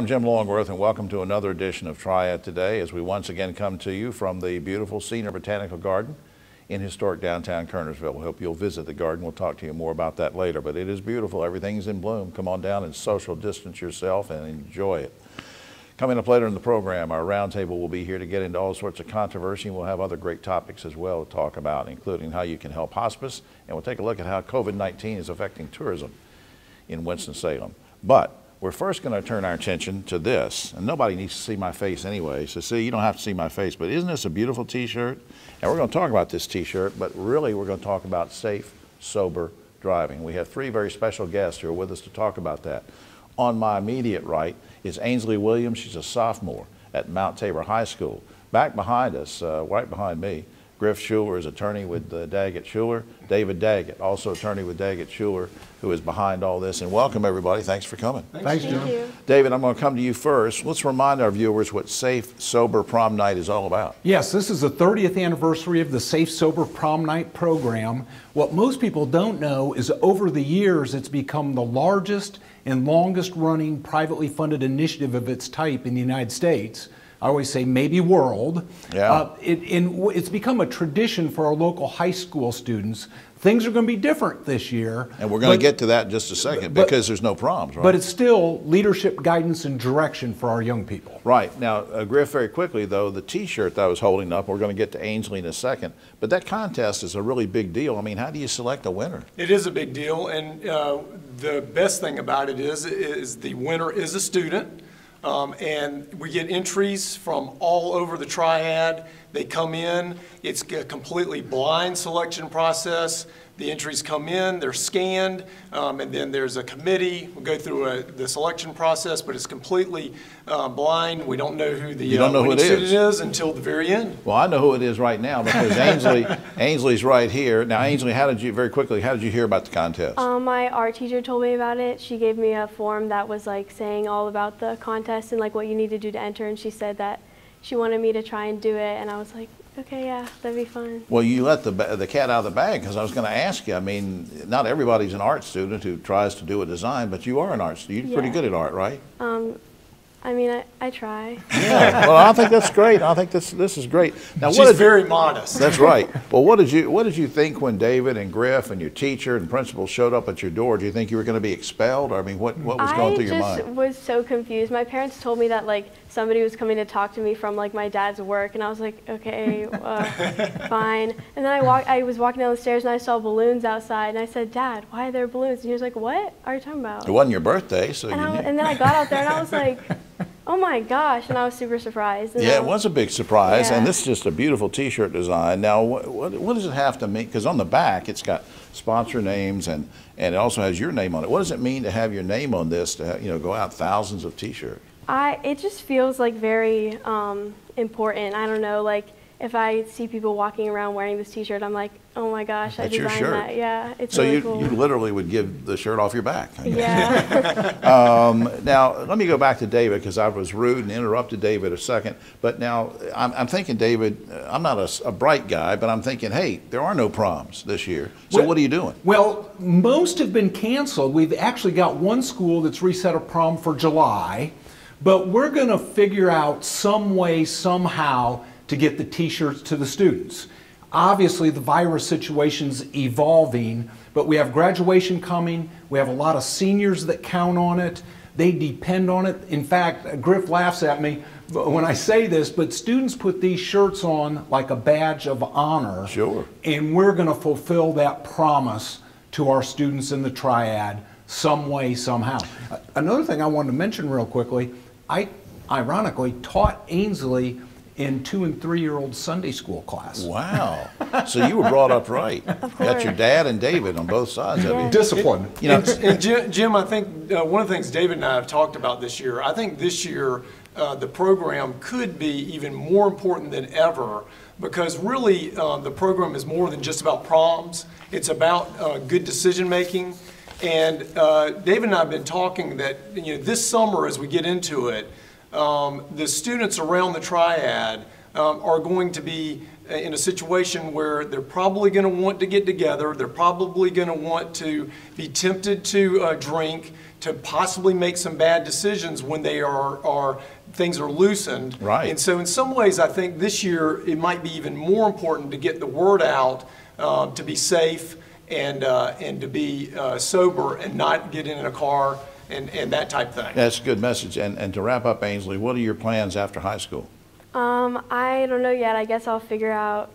Jim Longworth, and welcome to another edition of Triad Today as we once again come to you from the beautiful Senior Botanical Garden in historic downtown Kernersville. We hope you'll visit the garden. We'll talk to you more about that later, but it is beautiful. Everything's in bloom. Come on down and social distance yourself and enjoy it. Coming up later in the program, our roundtable will be here to get into all sorts of controversy, and we'll have other great topics as well to talk about, including how you can help hospice, and we'll take a look at how COVID-19 is affecting tourism in Winston-Salem. But we're first going to turn our attention to this, and nobody needs to see my face anyway, so see, you don't have to see my face, but isn't this a beautiful t-shirt? And we're going to talk about this t-shirt, but really we're going to talk about safe, sober driving. We have three very special guests who are with us to talk about that. On my immediate right is Ainsley Williams. She's a sophomore at Mount Tabor High School. Back behind us, right behind me, Griff Schuler is attorney with Daggett Schuler. David Daggett, also attorney with Daggett Schuler, who is behind all this. And welcome, everybody. Thanks for coming. Thanks, Jim. Thank you. David, I'm going to come to you first. Let's remind our viewers what Safe, Sober Prom Night is all about. Yes, this is the 30th anniversary of the Safe, Sober Prom Night program. What most people don't know is over the years, it's become the largest and longest running privately funded initiative of its type in the United States. I always say maybe world. Yeah. It's become a tradition for our local high school students. Things are going to be different this year. And we're going to get to that in just a second because there's no proms, right? But it's still leadership, guidance, and direction for our young people. Right. Now, Griff, very quickly, though, the T-shirt that I was holding up, we're going to get to Ainsley in a second, but that contest is a really big deal. I mean, how do you select a winner? It is a big deal, and the best thing about it is the winner is a student. And we get entries from all over the Triad. They come in. It's a completely blind selection process. The entries come in, they're scanned, and then there's a committee. We'll go through the selection process, but it's completely blind. We don't know who the winning student is until the very end. Well, I know who it is right now because Ainsley's right here. Now, Ainsley, very quickly, how did you hear about the contest? My art teacher told me about it. She gave me a form that was like saying all about the contest and like what you need to do to enter, and she said that she wanted me to try and do it, and I was like, okay, yeah, that'd be fun. Well, you let the cat out of the bag, because I was going to ask you, I mean, not everybody's an art student who tries to do a design, but you are an art student. You're pretty good at art, right? I mean, I try. Yeah, well, I think that's great. I think this is great. Now, she's very modest. That's right. Well, what did you think when David and Griff and your teacher and principal showed up at your door? Do you think you were going to be expelled? Or, I mean, what was going through your mind? I just was so confused. My parents told me that, like, somebody was coming to talk to me from, like, my dad's work, and I was like, okay, fine. And then I was walking down the stairs, and I saw balloons outside, and I said, Dad, why are there balloons? And he was like, what are you talking about? It wasn't your birthday, so and then I got out there, and I was like, oh my gosh, and I was super surprised. And yeah, it was a big surprise, yeah. And this is just a beautiful t-shirt design. Now, what does it have to mean? Because on the back, it's got sponsor names, and it also has your name on it. What does it mean to have your name on this, to have, go out thousands of t-shirts? It just feels like very important. I don't know, like if I see people walking around wearing this t-shirt, I'm like, oh my gosh, I designed that. Yeah, it's really cool. So you literally would give the shirt off your back. Yeah. Now, let me go back to David, because I was rude and interrupted David a second. But now I'm thinking, David, I'm not a bright guy, but I'm thinking, hey, there are no proms this year. So what are you doing? Well, most have been canceled. We've actually got one school that's reset a prom for July. But we're going to figure out some way, somehow, to get the t-shirts to the students. Obviously, the virus situation's evolving, but we have graduation coming. We have a lot of seniors that count on it. They depend on it. In fact, Griff laughs at me when I say this, but students put these shirts on like a badge of honor. Sure. And we're going to fulfill that promise to our students in the Triad some way, somehow. Another thing I wanted to mention real quickly, I ironically taught Ainsley in 2- and 3-year-old Sunday school class. Wow. So you were brought up right. Of course. You got your dad and David on both sides of you. Discipline. And Jim, I think one of the things David and I have talked about this year, I think this year the program could be even more important than ever, because really the program is more than just about proms. It's about good decision making. And David and I have been talking that this summer, as we get into it, the students around the Triad are going to be in a situation where they're probably going to want to get together. They're probably going to want to be tempted to drink, to possibly make some bad decisions when they things are loosened. Right. And so in some ways, I think this year it might be even more important to get the word out, to be safe and to be sober and not get in a car and that type of thing. That's a good message. And to wrap up, Ainsley, what are your plans after high school? I don't know yet. I guess I'll figure it out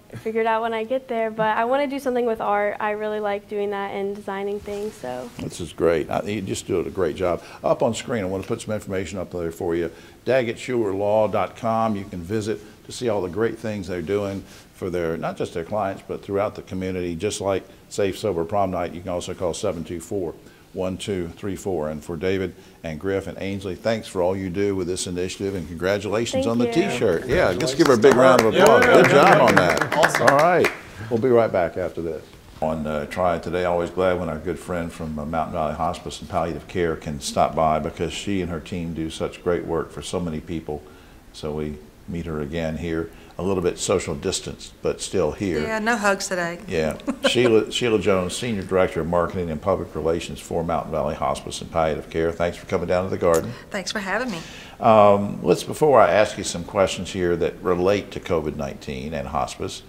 when I get there. But I want to do something with art. I really like doing that and designing things. So this is great. You just do a great job. Up on screen, I want to put some information up there for you. DaggettSchulerLaw.com. You can visit to see all the great things they're doing for their, not just their clients, but throughout the community. Just like Safe Sober Prom Night, you can also call 724-1234. And for David and Griff and Ainsley, thanks for all you do with this initiative, and congratulations on the T-shirt. Yeah, let's give her a big round of applause. Good job on that. Awesome. All right, we'll be right back after this. On Triad Today, always glad when our good friend from Mountain Valley Hospice and Palliative Care can stop by, because she and her team do such great work for so many people. So we meet her again here, a little bit social distance, but still here. Yeah, no hugs today. Yeah. Sheila Jones, Senior Director of Marketing and Public Relations for Mountain Valley Hospice and Palliative Care. Thanks for coming down to the garden. Thanks for having me. Before I ask you some questions here that relate to COVID-19 and hospice,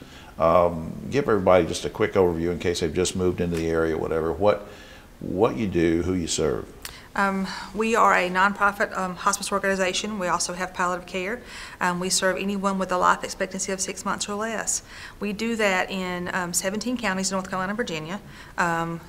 give everybody just a quick overview in case they've just moved into the area, whatever, what you do, who you serve. We are a nonprofit hospice organization. We also have palliative care. We serve anyone with a life expectancy of 6 months or less. We do that in 17 counties in North Carolina and Virginia,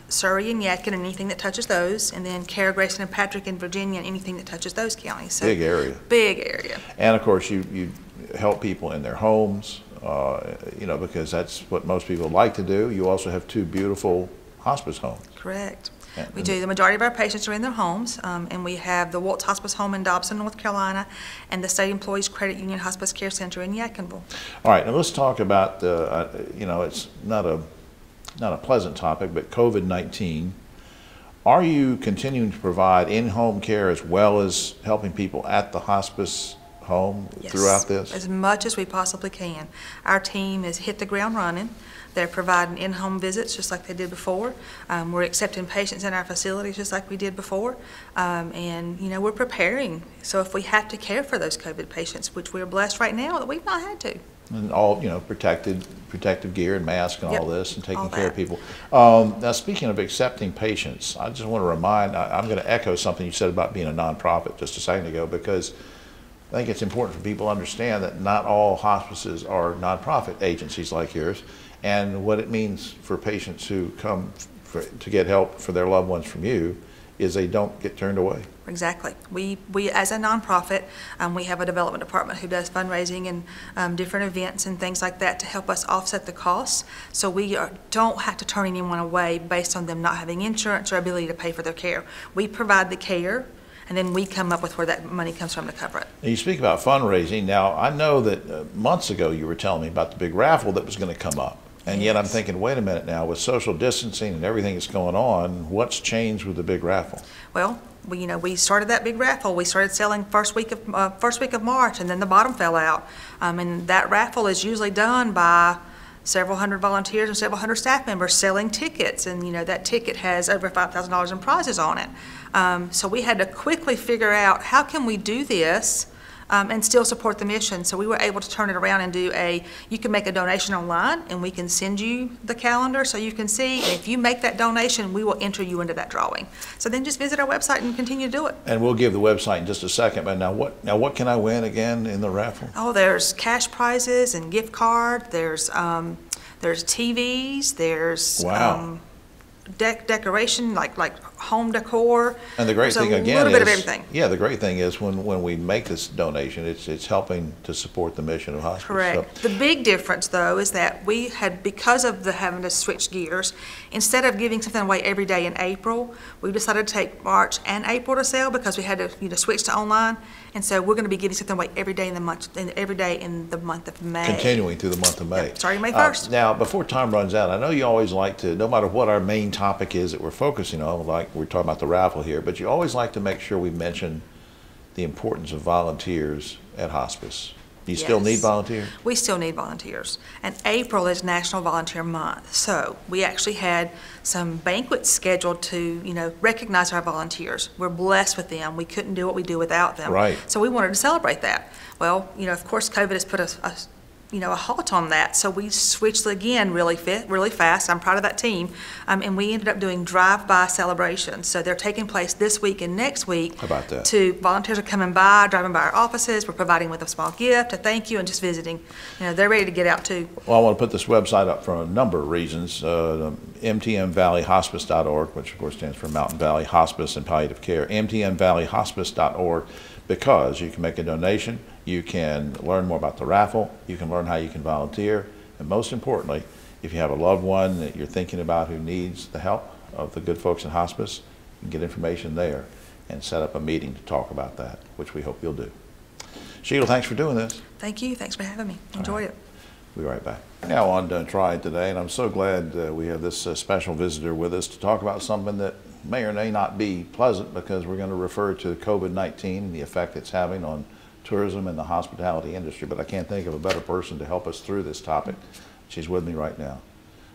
Surrey and Yadkin and anything that touches those, and then Carroll, Grayson, and Patrick in Virginia and anything that touches those counties. So, big area. Big area. And of course you help people in their homes, because that's what most people like to do. You also have 2 beautiful hospice homes. Correct. We do. The majority of our patients are in their homes, and we have the Waltz Hospice Home in Dobson, North Carolina, and the State Employees Credit Union Hospice Care Center in Yadkinville. All right, now let's talk about it's not a pleasant topic, but COVID-19. Are you continuing to provide in-home care as well as helping people at the hospice home throughout this? As much as we possibly can. Our team has hit the ground running. They're providing in-home visits just like they did before. We're accepting patients in our facilities just like we did before. And we're preparing. So if we have to care for those COVID patients, which we're blessed right now that we've not had to. And all, protective gear and masks and all this, and taking care of people. Now, speaking of accepting patients, I just want to remind, I'm going to echo something you said about being a nonprofit just a second ago, because I think it's important for people to understand that not all hospices are nonprofit agencies like yours, and what it means for patients who come to get help for their loved ones from you is they don't get turned away. Exactly. We as a nonprofit, we have a development department who does fundraising and different events and things like that to help us offset the costs. So we don't have to turn anyone away based on them not having insurance or ability to pay for their care. We provide the care, and then we come up with where that money comes from to cover it. Now, you speak about fundraising. Now, I know that months ago you were telling me about the big raffle that was going to come up. And yet I'm thinking, wait a minute now, with social distancing and everything that's going on, what's changed with the big raffle? Well, we started that big raffle. We started selling first week of March, and then the bottom fell out. And that raffle is usually done by several hundred volunteers and several hundred staff members selling tickets, and that ticket has over $5,000 in prizes on it. So we had to quickly figure out, how can we do this and still support the mission? So we were able to turn it around and do you can make a donation online, and we can send you the calendar so you can see, and if you make that donation, we will enter you into that drawing. So then just visit our website and continue to do it. And we'll give the website in just a second, but now what can I win again in the raffle? Oh, there's cash prizes and gift card, there's TVs, there's decoration, like home decor. And the great thing again is, a little bit of everything. Yeah, the great thing is when we make this donation, it's helping to support the mission of hospice. Correct. So the big difference, though, is that we had, because of having to switch gears, instead of giving something away every day in April, we decided to take March and April to sell, because we had to switch to online. And so we're going to be giving something away every day in the month, of May. Continuing through the month of May. Yep, starting May 1st. Now, before time runs out, I know you always like to, no matter what our main topic is that we're focusing on, like we're talking about the raffle here, but you always like to make sure we mention the importance of volunteers at hospice. You still need volunteers? We still need volunteers. And April is National Volunteer Month. So we actually had some banquets scheduled to, recognize our volunteers. We're blessed with them. We couldn't do what we do without them. Right. So we wanted to celebrate that. Well, of course, COVID has put a halt on that. So we switched again really fast. I'm proud of that team. And we ended up doing drive-by celebrations. So they're taking place this week and next week. How about that? Volunteers are coming by, driving by our offices. We're providing with a small gift, a thank you, and just visiting. They're ready to get out too. Well, I want to put this website up for a number of reasons. MTMValleyHospice.org, which of course stands for Mountain Valley Hospice and Palliative Care. MTMValleyHospice.org, because you can make a donation, you can learn more about the raffle, you can learn how you can volunteer, and most importantly, if you have a loved one that you're thinking about who needs the help of the good folks in hospice, you can get information there and set up a meeting to talk about that, which we hope you'll do. Sheila, thanks for doing this. Thank you. Thanks for having me. Enjoyed it. We'll be right back. Now on to Triad Today, and I'm so glad we have this special visitor with us to talk about something that may or may not be pleasant, because we're going to refer to COVID-19 and the effect it's having on tourism and the hospitality industry. But I can't think of a better person to help us through this topic. She's with me right now.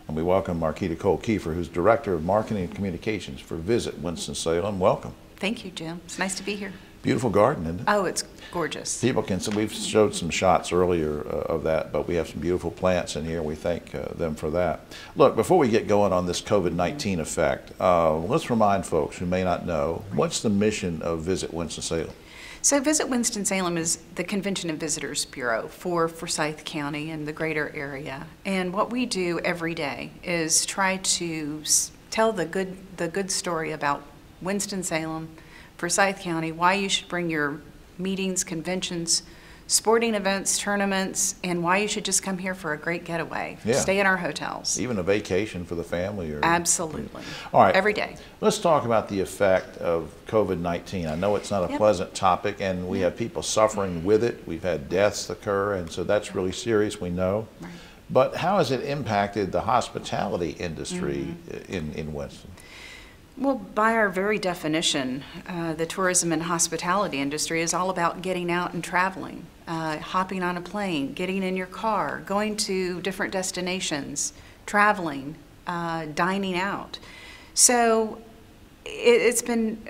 And we welcome Marquita Cole-Kiefer, who's Director of Marketing and Communications for Visit Winston-Salem. Welcome. Thank you, Jim. It's nice to be here. Beautiful garden, isn't it? Oh, it's gorgeous. People can see, we've showed some shots earlier of that, but we have some beautiful plants in here. We thank them for that. Look, before we get going on this COVID-19 effect, let's remind folks who may not know, what's the mission of Visit Winston-Salem? So Visit Winston-Salem is the Convention and Visitors Bureau for Forsyth County and the greater area. And what we do every day is try to tell the good story about Winston-Salem, Forsyth County, why you should bring your meetings, conventions, sporting events, tournaments, and why you should just come here for a great getaway. Yeah. Stay in our hotels. Even a vacation for the family? Absolutely. All right. Every day. Let's talk about the effect of COVID-19. I know it's not a pleasant topic, and we have people suffering with it. We've had deaths occur, and so that's really serious, we know. Right. But how has it impacted the hospitality industry in Winston? Well, by our very definition, the tourism and hospitality industry is all about getting out and traveling, hopping on a plane, getting in your car, going to different destinations, traveling, dining out. So it's been,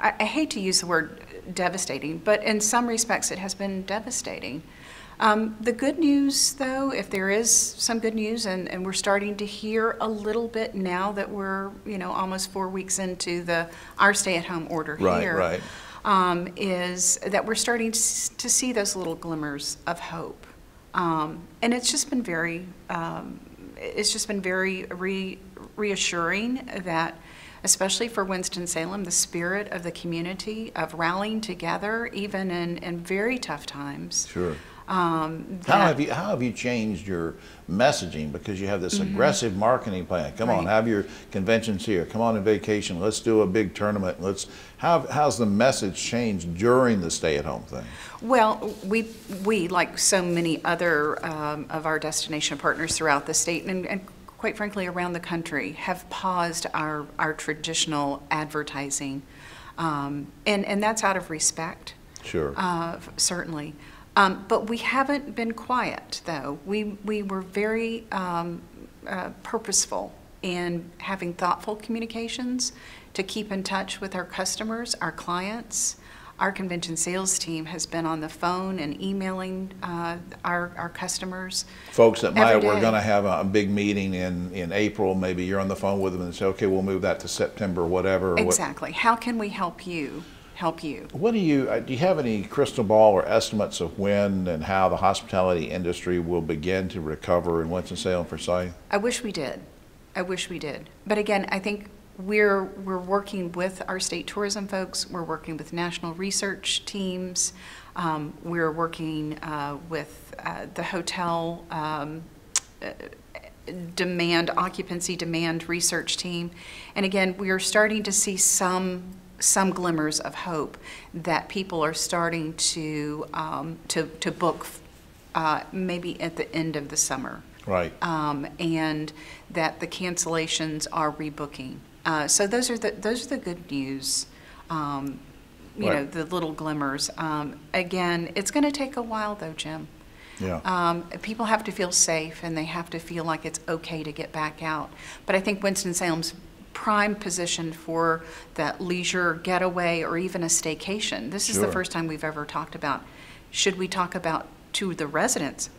I hate to use the word devastating, but in some respects it has been devastating. The good news, though, if there is some good news, and we're starting to hear a little bit now that we're, almost 4 weeks into our stay-at-home order here, is that we're starting to see those little glimmers of hope, and it's just been very, reassuring that, especially for Winston-Salem, the spirit of the community of rallying together, even in very tough times. Sure. How have you changed your messaging, because you have this aggressive marketing plan? Come on, have your conventions here. Come on vacation. Let's do a big tournament. How's the message changed during the stay-at-home thing? Well, we like so many other of our destination partners throughout the state and quite frankly around the country, have paused our traditional advertising, and that's out of respect. Sure. Certainly. But we haven't been quiet, though. We were very purposeful in having thoughtful communications to keep in touch with our customers, our clients. Our convention sales team has been on the phone and emailing our customers. Folks that we're going to have a big meeting in April, maybe you're on the phone with them and say, okay, we'll move that to September, whatever. Exactly. How can we help you? What do you have any crystal ball or estimates of when and how the hospitality industry will begin to recover in Winston-Salem, Forsyth? I wish we did. But again, I think we're working with our state tourism folks. We're working with national research teams. We're working with the hotel occupancy demand research team. And again, we are starting to see some glimmers of hope that people are starting to book maybe at the end of the summer. Right. And that the cancellations are rebooking. So those are the good news. You know, the little glimmers. Again, it's going to take a while though, Jim. Yeah. People have to feel safe, and they have to feel like it's okay to get back out. But I think Winston-Salem's prime position for that leisure getaway or even a staycation. This is the Sure. first time we've ever talked about, should we talk about to the residents,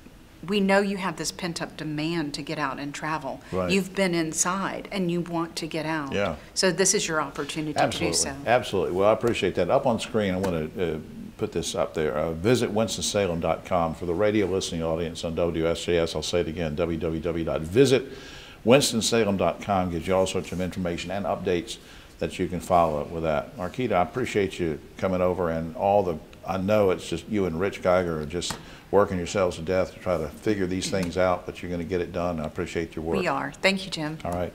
we know you have this pent-up demand to get out and travel. Right. You've been inside and you want to get out. Yeah. So this is your opportunity to do so. Absolutely. Well, I appreciate that. Up on screen, I want to put this up there. Visit WinstonSalem.com. For the radio listening audience on WSJS, I'll say it again, www.visitWinstonSalem.com gives you all sorts of information and updates that you can follow up with that. Marquita, I appreciate you coming over, and I know it's just you and Rich Geiger are just working yourselves to death to try to figure these things out, but you're going to get it done. I appreciate your work. We are. Thank you, Jim. All right.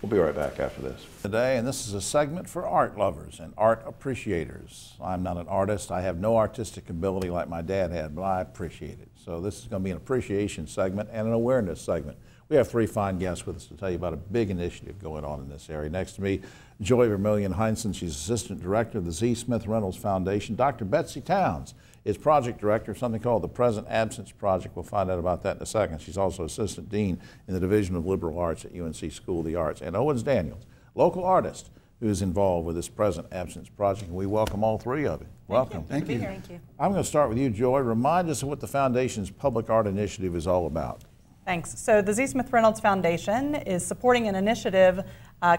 We'll be right back after this. Today, and this is a segment for art lovers and art appreciators. I'm not an artist. I have no artistic ability like my dad had, but I appreciate it. So this is going to be an appreciation segment and an awareness segment. We have three fine guests with us to tell you about a big initiative going on in this area. Next to me, Joy Vermillion Heinsohn. She's Assistant Director of the Z. Smith Reynolds Foundation. Dr. Betsy Towns is Project Director of something called the Present Absence Project. We'll find out about that in a second. She's also Assistant Dean in the Division of Liberal Arts at UNC School of the Arts. And Owens Daniels, local artist who is involved with this Present Absence Project. And we welcome all three of you. Welcome. Thank you. Thank you. I'm going to start with you, Joy. Remind us of what the Foundation's Public Art Initiative is all about. Thanks. So the Z. Smith Reynolds Foundation is supporting an initiative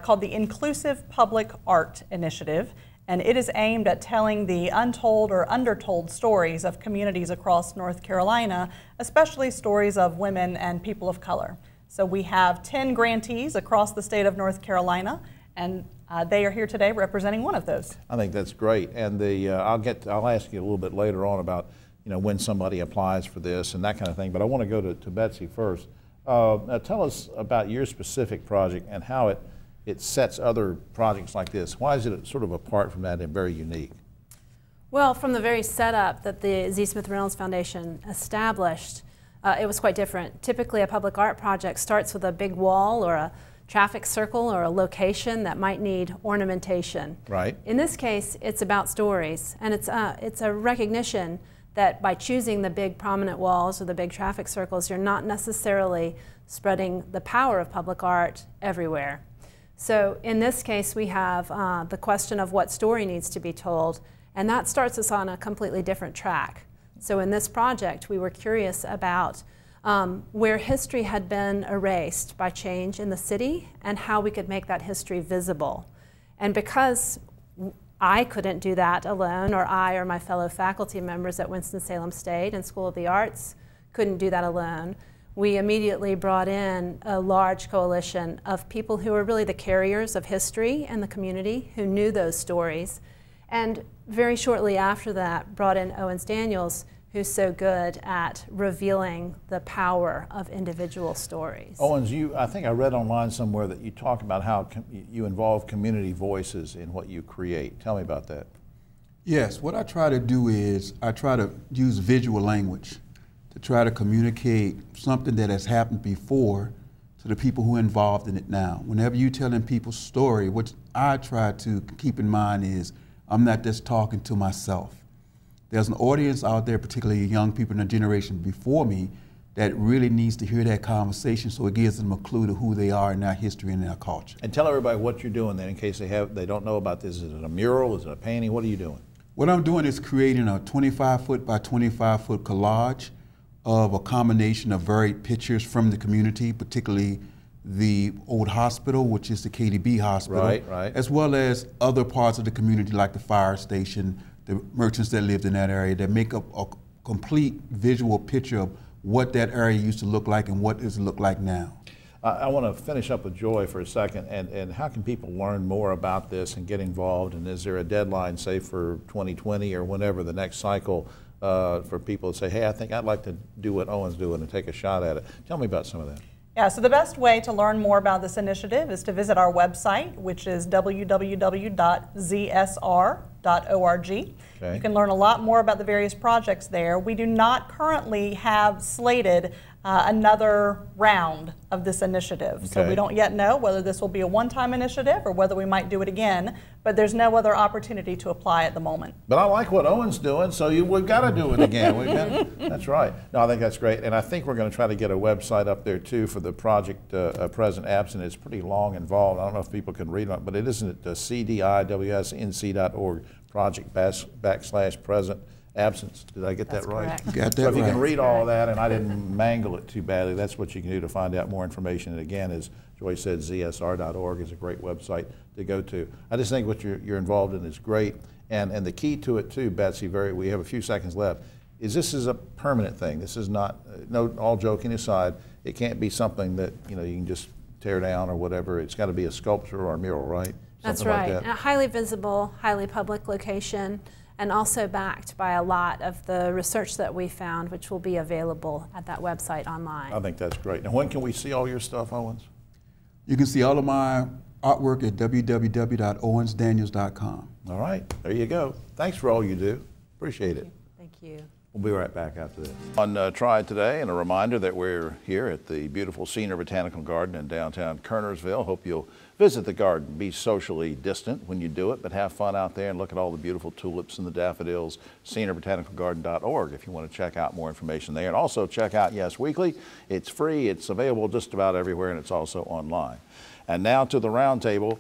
called the Inclusive Public Art Initiative, and it is aimed at telling the untold or undertold stories of communities across North Carolina, especially stories of women and people of color. So we have 10 grantees across the state of North Carolina, and they are here today representing one of those. I think that's great, and I'll ask you a little bit later on about when somebody applies for this and that kind of thing. But I want to go to Betsy first. Now tell us about your specific project and how it sets other projects like this. Why is it sort of apart from that and very unique? Well, from the very setup that the Z. Smith Reynolds Foundation established, it was quite different. Typically, a public art project starts with a big wall or a traffic circle or a location that might need ornamentation. Right. In this case, it's about stories, and it's a recognition that by choosing the big prominent walls or the big traffic circles, you're not necessarily spreading the power of public art everywhere. So in this case, we have the question of what story needs to be told, and that starts us on a completely different track. So in this project, we were curious about where history had been erased by change in the city and how we could make that history visible. And because I couldn't do that alone, or I or my fellow faculty members at Winston-Salem State and School of the Arts couldn't do that alone, we immediately brought in a large coalition of people who were really the carriers of history in the community, who knew those stories. And very shortly after that, brought in Owens Daniels, who's so good at revealing the power of individual stories. Owens, I think I read online somewhere that you talk about how you involve community voices in what you create. Tell me about that. Yes, what I try to do is I try to use visual language to try to communicate something that has happened before to the people who are involved in it now. Whenever you're telling people's story, what I try to keep in mind is I'm not just talking to myself. There's an audience out there, particularly young people in the generation before me, that really needs to hear that conversation, so it gives them a clue to who they are in their history and their culture. And tell everybody what you're doing then, in case they don't know about this. Is it a mural? Is it a painting? What are you doing? What I'm doing is creating a 25-foot by 25-foot collage of a combination of varied pictures from the community, particularly the old hospital, which is the KDB hospital, right. as well as other parts of the community like the fire station, the merchants that lived in that area, that make up a complete visual picture of what that area used to look like and what does it look like now. I want to finish up with Joy for a second, and how can people learn more about this and get involved? And is there a deadline, say, for 2020 or whenever the next cycle for people to say, hey, I think I'd like to do what Owen's doing and take a shot at it? Tell me about some of that. Yeah, so the best way to learn more about this initiative is to visit our website, which is www.zsr.org. Okay. You can learn a lot more about the various projects there. We do not currently have slated another round of this initiative. So we don't yet know whether this will be a one-time initiative or whether we might do it again, but there's no other opportunity to apply at the moment. But I like what Owen's doing, so we've got to do it again. That's right. No, I think that's great. And I think we're going to try to get a website up there too for the project Present Absent. It's pretty long involved. I don't know if people can read it, but it isn't at cdiwsnc.org project/present absence. Did I get that right? Correct. You got that So if you can right. read all that, and I didn't mangle it too badly, that's what you can do to find out more information. And again, as Joy said, zsr.org is a great website to go to. I just think what you're involved in is great. And the key to it too, Betsy, we have a few seconds left, is this is a permanent thing. This is not, all joking aside, it can't be something that you can just tear down or whatever. It's got to be a sculpture or a mural, right? That's Something right. like that. A highly visible, highly public location, and also backed by a lot of the research that we found, which will be available at that website online. I think that's great. Now, when can we see all your stuff, Owens? You can see all of my artwork at www.owensdaniels.com. All right, there you go. Thanks for all you do. Appreciate it. Thank you. We'll be right back after this. On Triad Today, and a reminder that we're here at the beautiful Senior Botanical Garden in downtown Kernersville. Hope you'll visit the garden. Be socially distant when you do it, but have fun out there and look at all the beautiful tulips and the daffodils. SeniorBotanicalGarden.org if you want to check out more information there. And also check out Yes Weekly. It's free. It's available just about everywhere, and it's also online. And now to the roundtable.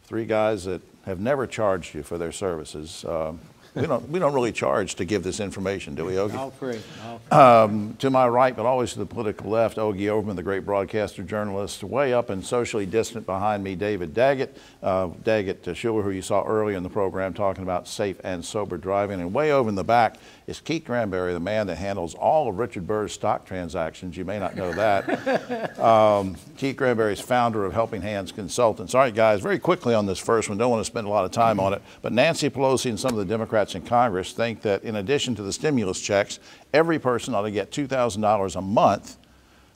Three guys that have never charged you for their services. We don't really charge to give this information, do we, Ogie? All free. To my right, but always to the political left, Ogie Overman, the great broadcaster, journalist. Way up and socially distant behind me, David Daggett. Daggett Sheila, who you saw earlier in the program, talking about safe and sober driving. And way over in the back is Keith Granberry, the man that handles all of Richard Burr's stock transactions. You may not know that. Keith Granberry is founder of Helping Hands Consultants. All right, guys, very quickly on this first one. Don't want to spend a lot of time on it, but Nancy Pelosi and some of the Democrats in Congress think that in addition to the stimulus checks, every person ought to get $2,000 a month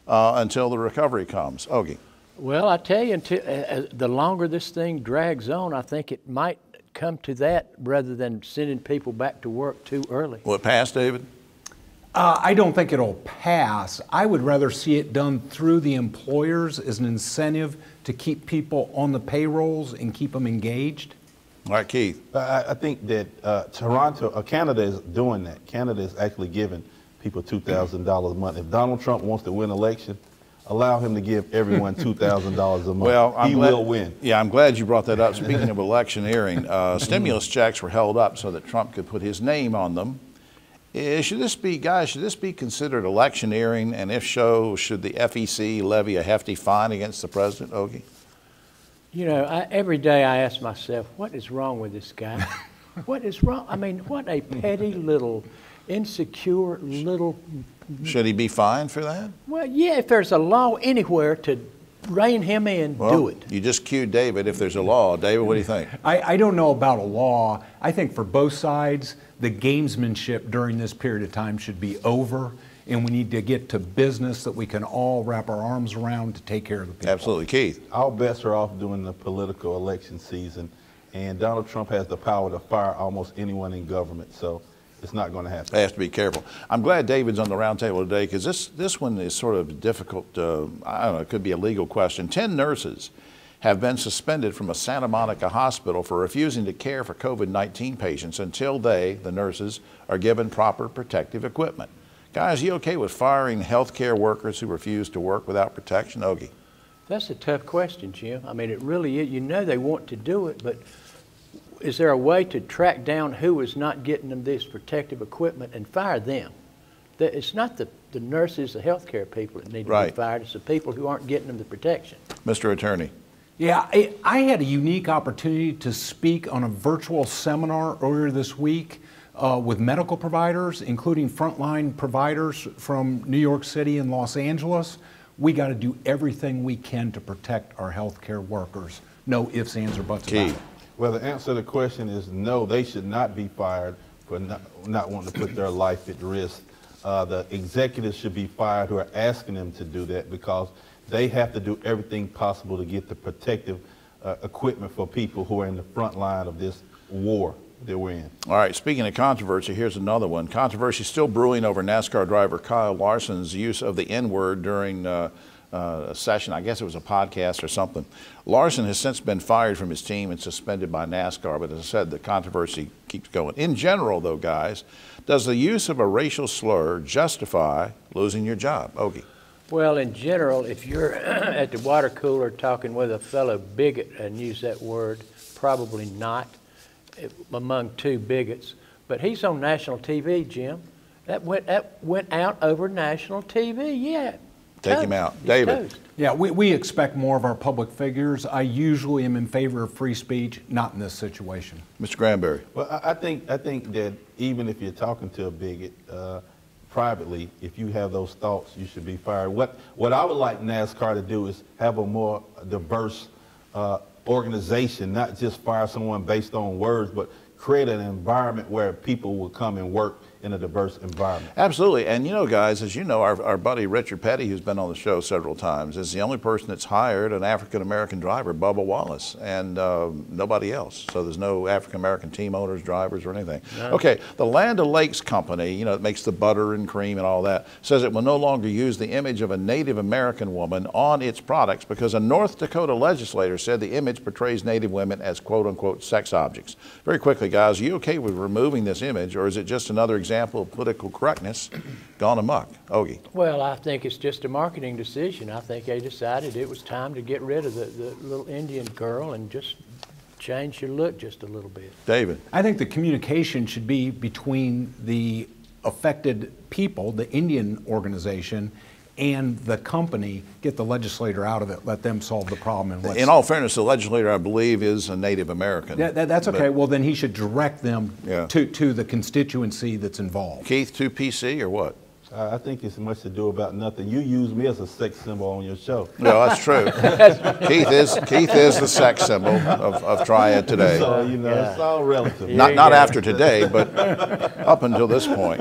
until the recovery comes. Ogie. Well, I tell you, the longer this thing drags on, I think it might come to that rather than sending people back to work too early. Will it pass, David? I don't think it'll pass. I would rather see it done through the employers as an incentive to keep people on the payrolls and keep them engaged. All right, Keith. I think that Canada is doing that. Canada is actually giving people $2,000 a month. If Donald Trump wants to win election, allow him to give everyone $2,000 a month. Well, he will win. Yeah, I'm glad you brought that up. Speaking of electioneering, stimulus checks were held up so that Trump could put his name on them. Should this be considered electioneering? And if so, should the FEC levy a hefty fine against the president, Ogie? You know, every day I ask myself, what is wrong with this guy? What is wrong? I mean, what a petty little, insecure little... Should he be fined for that? Well, yeah, if there's a law anywhere to rein him in, do it. You just cued David if there's a law. David, what do you think? I don't know about a law. I think for both sides, the gamesmanship during this period of time should be over, and we need to get to business that we can all wrap our arms around to take care of the people. Absolutely. Keith? Our bets are off during the political election season, and Donald Trump has the power to fire almost anyone in government, so it's not going to happen. I have to be careful. I'm glad David's on the roundtable today because this one is sort of difficult. I don't know, it could be a legal question. 10 nurses have been suspended from a Santa Monica hospital for refusing to care for COVID-19 patients until the nurses, are given proper protective equipment. Guys, you okay with firing healthcare workers who refuse to work without protection? Ogie? That's a tough question, Jim. I mean, it really is. You know they want to do it, but is there a way to track down who is not getting them this protective equipment and fire them? It's not the nurses, the healthcare people that need to be fired. It's the people who aren't getting them the protection. Mr. Attorney. Yeah, I had a unique opportunity to speak on a virtual seminar earlier this week with medical providers, including frontline providers from New York City and Los Angeles. We got to do everything we can to protect our healthcare workers. No ifs, ands, or buts about it. Well, the answer to the question is no, they should not be fired for not wanting to put their life at risk. The executives should be fired who are asking them to do that because they have to do everything possible to get the protective equipment for people who are in the front line of this war. we're in. All right, speaking of controversy, here's another one. Controversy still brewing over NASCAR driver Kyle Larson's use of the N-word during a session. I guess it was a podcast or something. Larson has since been fired from his team and suspended by NASCAR, but as I said, the controversy keeps going. In general, though, guys, does the use of a racial slur justify losing your job? Ogie. Well, in general, if you're at the water cooler talking with a fellow bigot and use that word, probably not among two bigots. But he's on national TV, Jim. That went out over national TV, yeah. Take him out. David. Yeah, we expect more of our public figures. I usually am in favor of free speech, not in this situation. Mr. Granberry. Well, I think that even if you're talking to a bigot privately, if you have those thoughts, you should be fired. What I would like NASCAR to do is have a more diverse organization, not just fire someone based on words, but create an environment where people will come and work in a diverse environment. Absolutely. And you know, guys, as you know, our buddy Richard Petty, who's been on the show several times, is the only person that's hired an African-American driver, Bubba Wallace, and nobody else. So there's no African-American team owners, drivers, or anything. No. Okay, the Land O'Lakes company, you know, it makes the butter and cream and all that, says it will no longer use the image of a Native American woman on its products because a North Dakota legislator said the image portrays Native women as quote-unquote sex objects. Very quickly, guys, are you okay with removing this image, or is it just another example of political correctness gone amok? Ogie. Well, I think it's just a marketing decision. I think they decided it was time to get rid of the little Indian girl and just change your look just a little bit. David. I think the communication should be between the affected people, the Indian organization, and the company. Get the legislator out of it, let them solve the problem. And in all fairness, the legislator, I believe, is a Native American. That's okay. Well, then he should direct them to the constituency that's involved. Keith, 2PC or what? I think it's much to do about nothing. You use me as a sex symbol on your show. No, that's true. Keith is the sex symbol of Triad Today. So, you know, it's all relative. Not after today, but up until this point.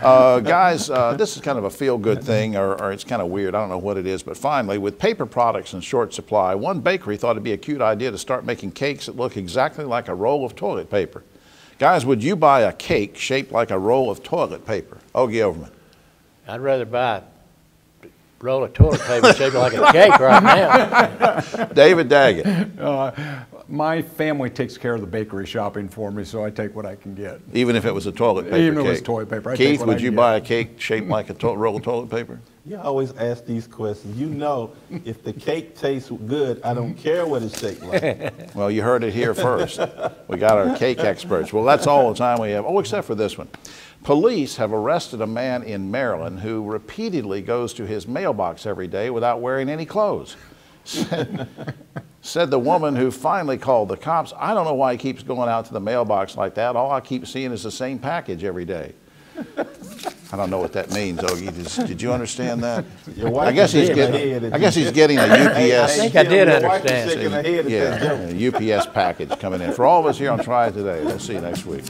Guys, this is kind of a feel-good thing, or it's kind of weird. I don't know what it is. But finally, with paper products in short supply, one bakery thought it'd be a cute idea to start making cakes that look exactly like a roll of toilet paper. Guys, would you buy a cake shaped like a roll of toilet paper? Ogie Overman. I'd rather buy a roll of toilet paper shaped like a cake right now. David Daggett. My family takes care of the bakery shopping for me, so I take what I can get. Even if it was a toilet paper Even if cake? it was toilet paper. Keith, would you buy a cake shaped like a roll of toilet paper? You always ask these questions. You know, if the cake tastes good, I don't care what it's shaped like. Well, you heard it here first. We got our cake experts. Well, that's all the time we have. Oh, except for this one. Police have arrested a man in Maryland who repeatedly goes to his mailbox every day without wearing any clothes. Said the woman who finally called the cops, I don't know why he keeps going out to the mailbox like that. All I keep seeing is the same package every day. I don't know what that means, Ogie. Did you understand that? I guess he's getting a UPS. I think I did understand. Yeah, a UPS package coming in. For all of us here on Triad Today, we'll see you next week.